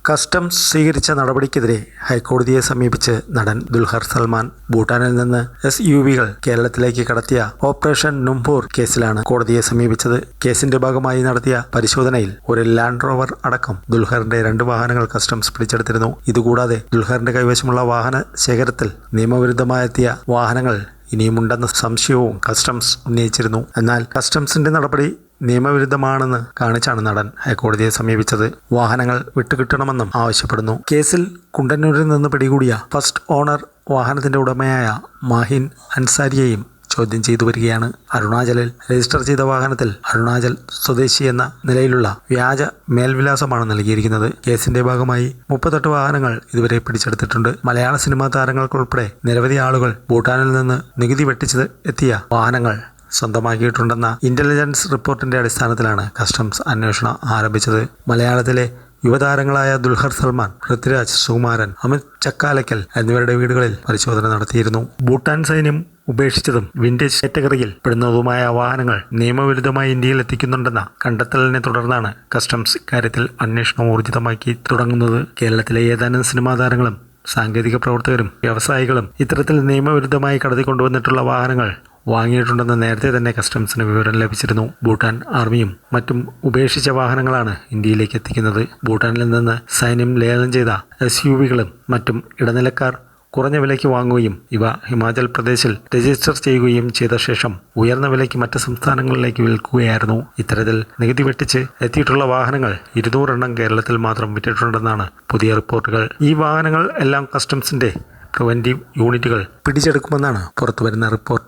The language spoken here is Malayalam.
കസ്റ്റംസ് സ്വീകരിച്ച നടപടിക്കെതിരെ ഹൈക്കോടതിയെ സമീപിച്ച് നടൻ ദുൽഖർ സൽമാൻ. ഭൂട്ടാനിൽ നിന്ന് SUVകൾ കേരളത്തിലേക്ക് കടത്തിയ ഓപ്പറേഷൻ നുംപൂർ കേസിലാണ് കോടതിയെ സമീപിച്ചത്. കേസിന്റെ ഭാഗമായി നടത്തിയ പരിശോധനയിൽ ഒരു ലാൻഡ് റോവർ അടക്കം ദുൽഖറിന്റെ 2 വാഹനങ്ങൾ കസ്റ്റംസ് പിടിച്ചെടുത്തിരുന്നു. ഇതുകൂടാതെ ദുൽഖറിന്റെ കൈവശമുള്ള വാഹന ശേഖരത്തിൽ നിയമവിരുദ്ധമായെത്തിയ വാഹനങ്ങൾ ഇനിയുമുണ്ടെന്ന സംശയവും കസ്റ്റംസ് ഉന്നയിച്ചിരുന്നു. എന്നാൽ കസ്റ്റംസിന്റെ നടപടി നിയമവിരുദ്ധമാണെന്ന് കാണിച്ചാണ് നടൻ ഹൈക്കോടതിയെ സമീപിച്ചത്. വാഹനങ്ങൾ വിട്ടുകിട്ടണമെന്നും ആവശ്യപ്പെടുന്നു. കേസിൽ കുണ്ടന്നൂരിൽ നിന്ന് പിടികൂടിയ ഫസ്റ്റ് ഓണർ വാഹനത്തിന്റെ ഉടമയായ മാഹിൻ അൻസാരിയെയും ചോദ്യം ചെയ്തു വരികയാണ്. അരുണാചലിൽ രജിസ്റ്റർ ചെയ്ത വാഹനത്തിൽ അരുണാചൽ സ്വദേശി എന്ന നിലയിലുള്ള വ്യാജ മേൽവിലാസമാണ് നൽകിയിരിക്കുന്നത്. കേസിന്റെ ഭാഗമായി 38 വാഹനങ്ങൾ ഇതുവരെ പിടിച്ചെടുത്തിട്ടുണ്ട്. മലയാള സിനിമാ താരങ്ങൾക്കുൾപ്പെടെ നിരവധി ആളുകൾ ഭൂട്ടാനിൽ നിന്ന് നികുതി വെട്ടിച്ച് എത്തിയ വാഹനങ്ങൾ സ്വന്തമാക്കിയിട്ടുണ്ടെന്ന ഇന്റലിജൻസ് റിപ്പോർട്ടിന്റെ അടിസ്ഥാനത്തിലാണ് കസ്റ്റംസ് അന്വേഷണം ആരംഭിച്ചത്. മലയാളത്തിലെ യുവതാരങ്ങളായ ദുൽഖർ സൽമാൻ, പൃഥ്വിരാജ്, സുകുമാരൻ, അമിത് ചക്കാലക്കൽ എന്നിവരുടെ വീടുകളിൽ പരിശോധന നടത്തിയിരുന്നു. ഭൂട്ടാൻ സൈന്യം ഉപേക്ഷിച്ചതും വിന്റേജ് കാറ്റഗറിയിൽ പെടുന്നതുമായ വാഹനങ്ങൾ നിയമവിരുദ്ധമായി ഇന്ത്യയിൽ എത്തിക്കുന്നുണ്ടെന്ന കണ്ടെത്തലിനെ തുടർന്നാണ് കസ്റ്റംസ് ഇക്കാര്യത്തിൽ അന്വേഷണം ഊർജിതമാക്കി തുടങ്ങുന്നത്. കേരളത്തിലെ ഏതാനും സിനിമാ താരങ്ങളും സാങ്കേതിക പ്രവർത്തകരും വ്യവസായികളും ഇത്തരത്തിൽ നിയമവിരുദ്ധമായി കടത്തിക്കൊണ്ടുവന്നിട്ടുള്ള വാഹനങ്ങൾ വാങ്ങിയിട്ടുണ്ടെന്ന് നേരത്തെ തന്നെ കസ്റ്റംസിന് വിവരം ലഭിച്ചിരുന്നു. ഭൂട്ടാൻ ആർമിയും മറ്റും ഉപേക്ഷിച്ച വാഹനങ്ങളാണ് ഇന്ത്യയിലേക്ക് എത്തിക്കുന്നത്. ഭൂട്ടാനിൽ നിന്ന് സൈന്യം ലേലം ചെയ്ത SUVകളും മറ്റും ഇടനിലക്കാർ കുറഞ്ഞ വിലയ്ക്ക് വാങ്ങുകയും ഇവ ഹിമാചൽ പ്രദേശിൽ രജിസ്റ്റർ ചെയ്യുകയും ചെയ്ത ശേഷം ഉയർന്ന വിലയ്ക്ക് മറ്റ് സംസ്ഥാനങ്ങളിലേക്ക് വിൽക്കുകയായിരുന്നു. ഇത്തരത്തിൽ നികുതി വെട്ടിച്ച് എത്തിയിട്ടുള്ള വാഹനങ്ങൾ 200 എണ്ണം കേരളത്തിൽ മാത്രം വിറ്റിട്ടുണ്ടെന്നാണ് പുതിയ റിപ്പോർട്ടുകൾ. ഈ വാഹനങ്ങൾ എല്ലാം കസ്റ്റംസിന്റെ പ്രിവന്റീവ് യൂണിറ്റുകൾ പിടിച്ചെടുക്കുമെന്നാണ് പുറത്തുവരുന്ന റിപ്പോർട്ട്.